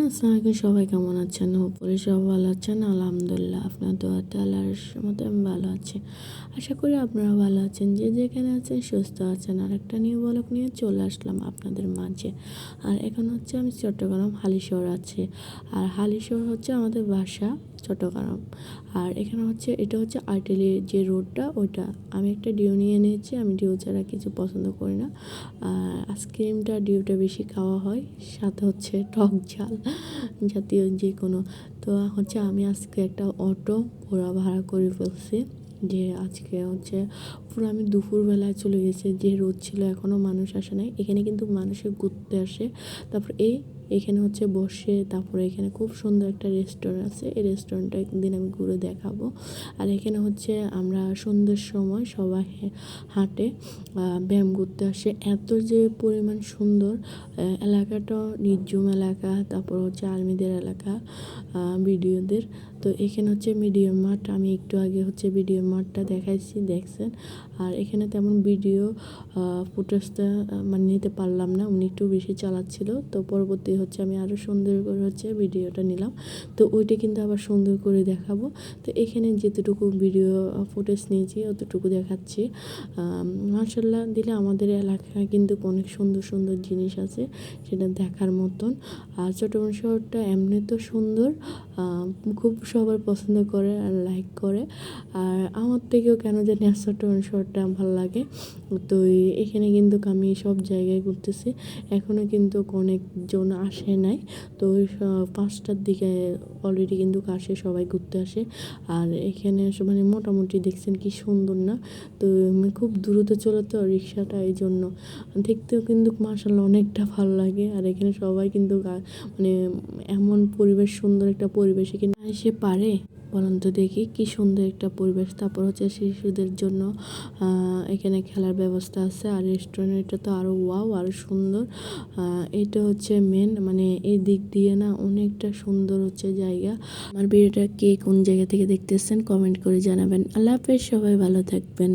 আসসালামু আলাইকুম, সবাই কেমন আছেন? হোপফুলি সবাই ভালো আছেন। আলহামদুলিল্লাহ, আপনার দোয়াতে আল্লাহর মতো আমি ভালো আছি। আশা করি আপনারা ভালো আছেন, যে যেখানে আছেন সুস্থ আছেন। আর একটা নিউ ব্লগ নিয়ে চলে আসলাম আপনাদের মাঝে। আর এখন হচ্ছে আমি চট্টগ্রাম হালিশহর আছি। আর হালিশহর হচ্ছে আমাদের বাসা চট্টগ্রাম। আর এখানে হচ্ছে এটা হচ্ছে আর্টেলি যে রোডটা, ওইটা আমি একটা ডিউ নিয়ে নিয়েছি। আমি ডিউ ছাড়া কিছু পছন্দ করি না। আইসক্রিমটা ডিউটা বেশি খাওয়া হয়, সাথে হচ্ছে টক ঝাল জাতীয় যে কোনো। তো হচ্ছে আমি আজকে একটা অটো পুরো ভাড়া করে ফেলছি, যে আজকে হচ্ছে পুরো আমি দুপুরবেলায় চলে গেছি, যে রোদ ছিল এখনও মানুষ আসে নাই। এখানে কিন্তু মানুষে ঘুরতে আসে। তারপর এখানে হচ্ছে বসে, তারপরে এখানে খুব সুন্দর একটা রেস্টুরেন্ট আছে, এই রেস্টুরেন্টটা একদিন আমি ঘুরে দেখাবো। আর এখানে হচ্ছে আমরা সন্ধ্যের সময় সবাই হাঁটে, ব্যায়াম করতে আসে। এত যে পরিমাণ সুন্দর এলাকাটা, নির্জুম এলাকা। তারপর হচ্ছে আর্মিদের এলাকা, ভিডিওদের। তো এখানে হচ্ছে মিডিয়াম মাঠ, আমি একটু আগে হচ্ছে মিডিয়াম মাঠটা দেখাইছি, দেখছেন। আর এখানে তেমন ভিডিও ফুটেজটা মানে নিতে পারলাম না, উনি একটু বেশি চালাচ্ছিল। তো পরবর্তী হচ্ছে আমি আরও সুন্দর করে হচ্ছে ভিডিওটা নিলাম। তো ওইটা কিন্তু আবার সুন্দর করে দেখাবো। তো এখানে যেতটুকু ভিডিও ফুটেজ নিয়েছি অতটুকু দেখাচ্ছি। মাশাআল্লাহ দিলে আমাদের এলাকায় কিন্তু অনেক সুন্দর সুন্দর জিনিস আছে, সেটা দেখার মতন। আর চট্টগ্রাম শহরটা এমনি তো সুন্দর, খুব সবার পছন্দ করে আর লাইক করে। আর আমার থেকেও কেন জানি আর চট্টগ্রাম শহরটা ভালো লাগে। তো এখানে কিন্তু আমি সব জায়গায় ঘুরতেছি, এখনও কিন্তু অনেকজন আসে নাই। তো 5টার দিকে অলরেডি কিন্তু আসে, সবাই ঘুরতে আসে। আর এখানে মানে মোটামুটি দেখছেন কি সুন্দর না? তো খুব দ্রুত চলে তো রিক্সাটা, এই জন্য দেখতেও কিন্তু মাশাআল্লাহ অনেকটা ভালো লাগে। আর এখানে সবাই কিন্তু মানে এমন পরিবেশ, সুন্দর একটা পরিবেশ এখানে এসে পারে বলুন তো দেখি, কি সুন্দর একটা পরিবেশ। তারপর হচ্ছে শিশুদের জন্য এখানে খেলার ব্যবস্থা আছে। আর রেস্টুরেন্টটা তো আরও ওয়াও, আরও সুন্দর। এটা হচ্ছে মেন, মানে এই দিক দিয়ে না অনেকটা সুন্দর হচ্ছে জায়গা। আমার ভিডিওটা কে কোন জায়গা থেকে দেখতেছেন কমেন্ট করে জানাবেন। আল্লাহ হাফেজ, সবাই ভালো থাকবেন।